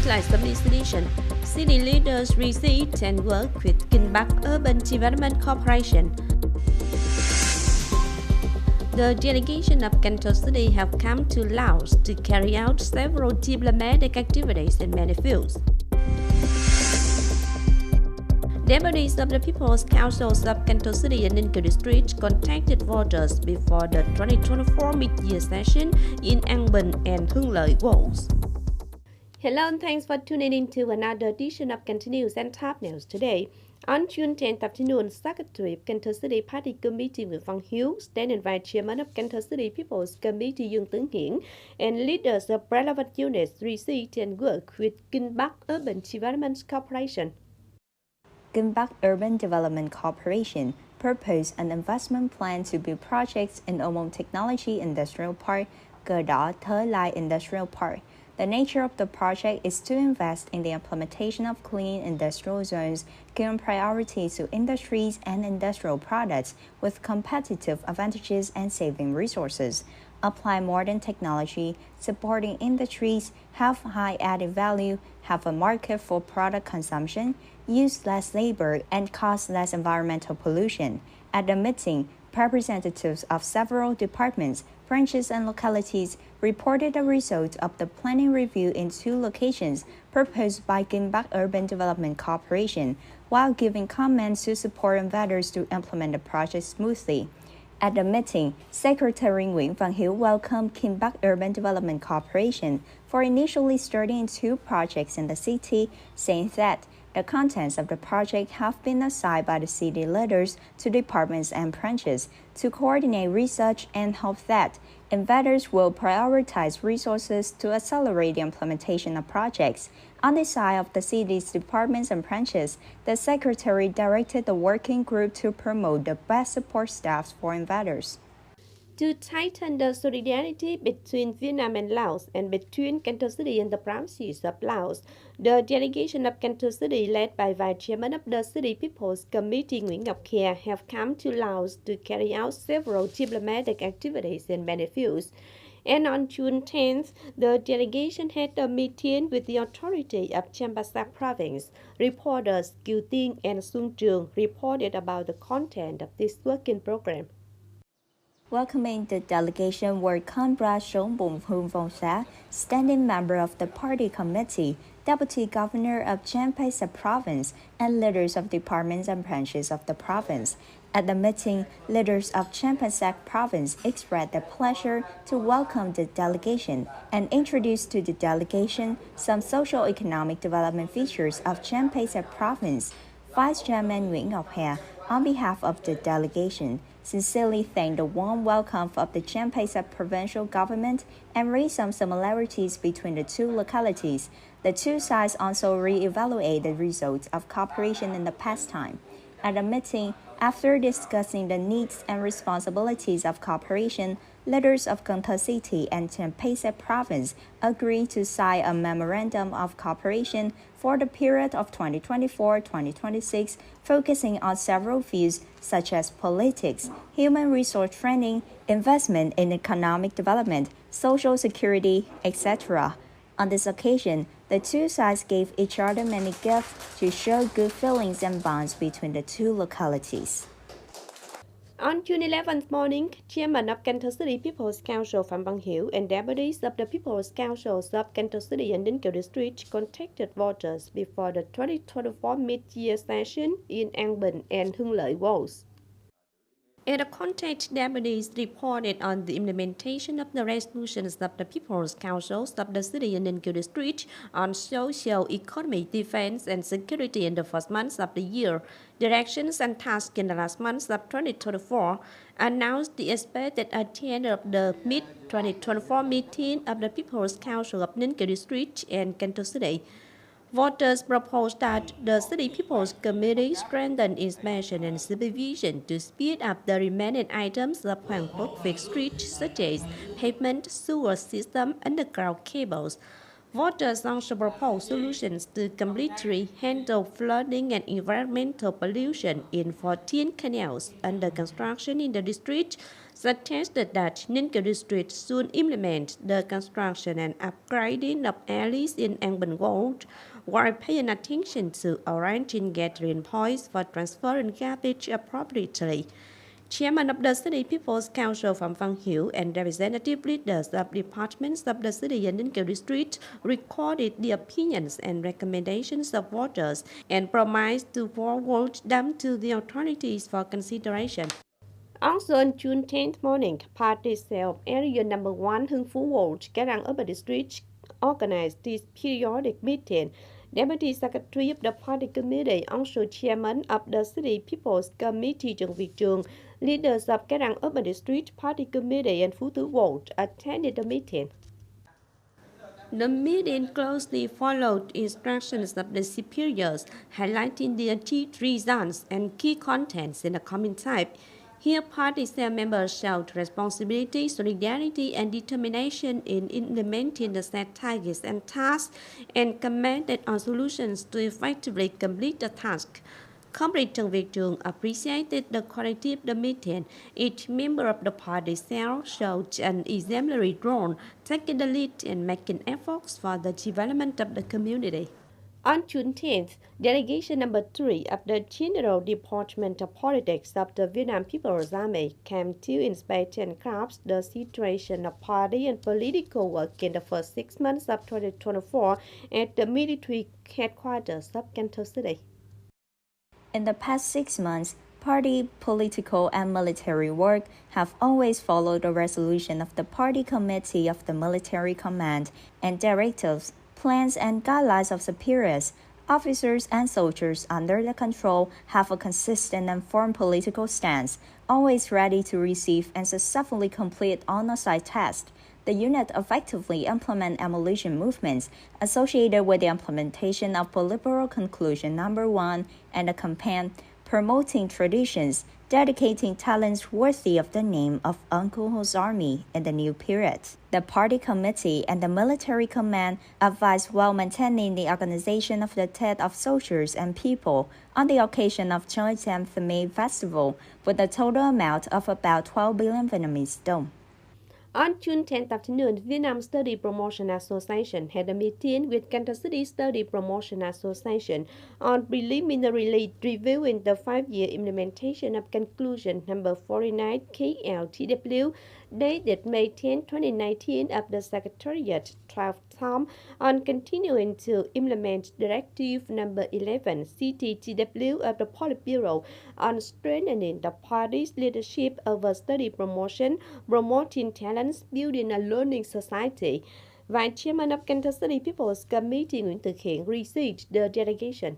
like subdivision. City leaders receive and work with Kinh Urban Development Corporation. The delegation of Cần Thơ City have come to Laos to carry out several diplomatic activities in many fields. Deputies of the People's Councils of Cần Thơ City and Ninh Kiều District contacted voters before the 2024 mid-year session in Bình and Hưng wards. Hello and thanks for tuning in to another edition of Cần Thơ News and Top News today. On June 10th afternoon, Secretary of Cần Thơ City Party Committee Nguyễn Văn Hiếu, Standing Vice Chairman of Cần Thơ City People's Committee Dương and leaders of relevant units received and work with Kinh Urban Development Corporation. Kinh Urban Development Corporation proposed an investment plan to build projects in Omong Technology Industrial Park, Cờ Đỏ Thới Lai Industrial Park. The nature of the project is to invest in the implementation of clean industrial zones, giving priority to industries and industrial products with competitive advantages and saving resources. Apply modern technology, supporting industries, have high added value, have a market for product consumption, use less labor, and cause less environmental pollution. At the meeting, representatives of several departments, branches, and localities reported the results of the planning review in 2 locations proposed by Kinh Urban Development Corporation, while giving comments to support investors to implement the project smoothly. At the meeting, Secretary Nguyễn Văn Hiếu welcomed Kinh Urban Development Corporation for initially starting 2 projects in the city, saying that the contents of the project have been assigned by the city leaders to departments and branches to coordinate research and hope that investors will prioritize resources to accelerate the implementation of projects. On the side of the city's departments and branches, the Secretary directed the working group to promote the best support staffs for investors. To tighten the solidarity between Vietnam and Laos and between Cần Thơ City and the provinces of Laos, the delegation of Cần Thơ City, led by Vice Chairman of the City People's Committee Nguyễn Ngọc Kha, have come to Laos to carry out several diplomatic activities in many fields. And on June 10th, the delegation had a meeting with the authority of Champasak Province. Reporters Kiều and Chương reported about the content of this working program. Welcoming the delegation were Conrad Sống Bùn Hương Vong Sa, standing member of the party committee, Deputy Governor of Champasak Province, and leaders of departments and branches of the province. At the meeting, leaders of Champasak Province expressed their pleasure to welcome the delegation and introduce to the delegation some socio-economic development features of Champasak Province. Vice Chairman Nguyễn Ngọc Hà, on behalf of the delegation, sincerely thanked the warm welcome of the Champasak provincial government and raised some similarities between the 2 localities. The 2 sides also re-evaluate the results of cooperation in the past time. At the meeting, after discussing the needs and responsibilities of cooperation, leaders of Cần Thơ City and Champasak Province agreed to sign a memorandum of cooperation for the period of 2024-2026, focusing on several fields such as politics, human resource training, investment in economic development, social security, etc. On this occasion, the 2 sides gave each other many gifts to show good feelings and bonds between the 2 localities. On June 11th morning, Chairman of Cần Thơ City People's Council Phạm Văn Hiếu and deputies of the People's Councils of Cần Thơ City and Ninh Kiều District contacted voters before the 2024 mid-year session in Bình and Hưng wards. And the contact deputies reported on the implementation of the resolutions of the People's Councils of the City and Ninh Kiều District on social, economic, defense, and security in the first months of the year, directions and tasks in the last months of 2024, announced the expected at the end of the mid-2024 meeting of the People's Council of Ninh Kiều District and Cần Thơ City. Voters proposed that the City People's Committee strengthen inspection and supervision to speed up the remaining items of Hoàng Quốc Việt Street, such as pavement, sewer system, underground cables. Voters also proposed solutions to completely handle flooding and environmental pollution in 14 canals under construction in the district, suggested that Ninh Kiều district should implement the construction and upgrading of alleys in urban Gold, while paying attention to arranging gathering points for transferring garbage appropriately. Chairman of the City People's Council Phạm Văn Hiểu and representative leaders of departments of the city and Ninh Kiều district recorded the opinions and recommendations of voters and promised to forward them to the authorities for consideration. Also on June 10th morning, Party Cell of Area Number 1 Hưng Phú Ward, Garang Urban District organized this periodic meeting. Deputy Secretary of the Party Committee, also Chairman of the City People's Committee Chương, leaders of Garang Urban District Party Committee and Phú Thứ Ward attended the meeting. The meeting closely followed instructions of the superiors, highlighting the achieved results and key contents in the coming type. Here, party cell members showed responsibility, solidarity, and determination in implementing the set targets and tasks, and commented on solutions to effectively complete the task. Comrade Chương appreciated the quality of the meeting. Each member of the party cell showed an exemplary role, taking the lead and making efforts for the development of the community. On June 10th, delegation number 3 of the General Department of Politics of the Vietnam People's Army came to inspect and grasp the situation of party and political work in the first 6 months of 2024 at the military headquarters of Cần Thơ City. In the past 6 months, party, political, and military work have always followed the resolution of the Party Committee of the Military Command and directives, plans, and guidelines of superiors. Officers and soldiers under the control have a consistent and firm political stance, always ready to receive and successfully complete on-site tasks. The unit effectively implement emulation movements associated with the implementation of Politburo Conclusion Number 1 and a campaign promoting traditions, dedicating talents worthy of the name of Uncle Ho's Army in the new period. The party committee and the military command advised while maintaining the organization of the Tet of soldiers and people on the occasion of 10th May Festival with a total amount of about 12 billion Vietnamese dong. On June 10th afternoon, Vietnam Study Promotion Association had a meeting with Cần Thơ City Study Promotion Association on preliminarily reviewing the 5-year implementation of Conclusion number 49 KLTW dated May 10, 2019 of the Secretariat 12th Tom on continuing to implement Directive number 11 CTTW of the Politburo on strengthening the party's leadership over study promotion, promoting talents, building a learning society. Vice Chairman of Cần Thơ City People's Committee Nguyễn Thực Hiện received the delegation.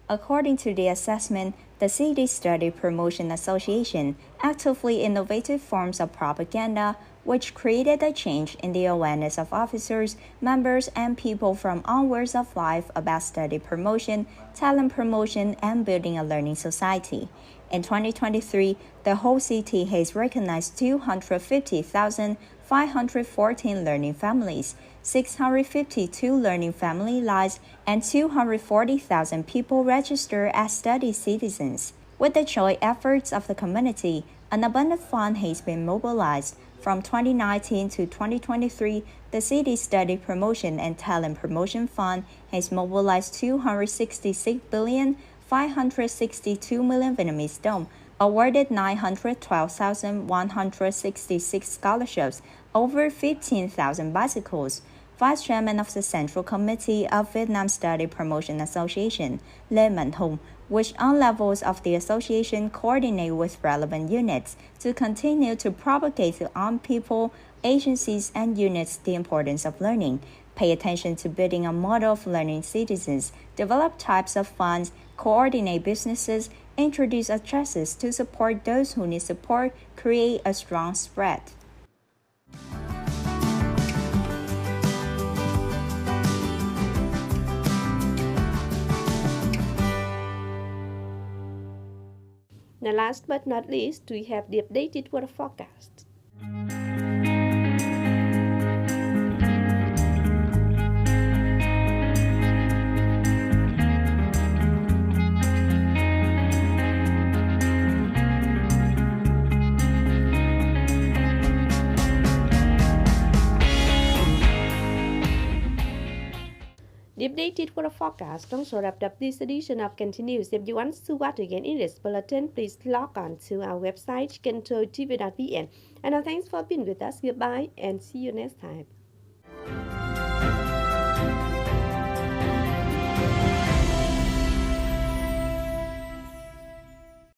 According to the assessment, the City Study Promotion Association actively innovated forms of propaganda, which created a change in the awareness of officers, members, and people from all walks of life about study promotion, talent promotion, and building a learning society. In 2023, the whole city has recognized 250,514 learning families, 652 learning family lives, and 240,000 people registered as study citizens. With the joint efforts of the community, an abundant fund has been mobilized. From 2019 to 2023, the City Study Promotion and Talent Promotion Fund has mobilized 266,562 million Vietnamese dong, awarded 912,166 scholarships, over 15,000 bicycles. Vice Chairman of the Central Committee of Vietnam Study Promotion Association, Lê Mạnh Hùng, which on levels of the association coordinate with relevant units to continue to propagate to armed people, agencies, and units the importance of learning, pay attention to building a model of learning citizens, develop types of funds, coordinate businesses, introduce addresses to support those who need support, create a strong spread. Now, last but not least, we have the updated weather forecast. The updated weather forecast also wrapped up this edition of Continues. If you want to watch again in this bulletin, please log on to our website, kenthotv.vn. And now thanks for being with us. Goodbye and see you next time.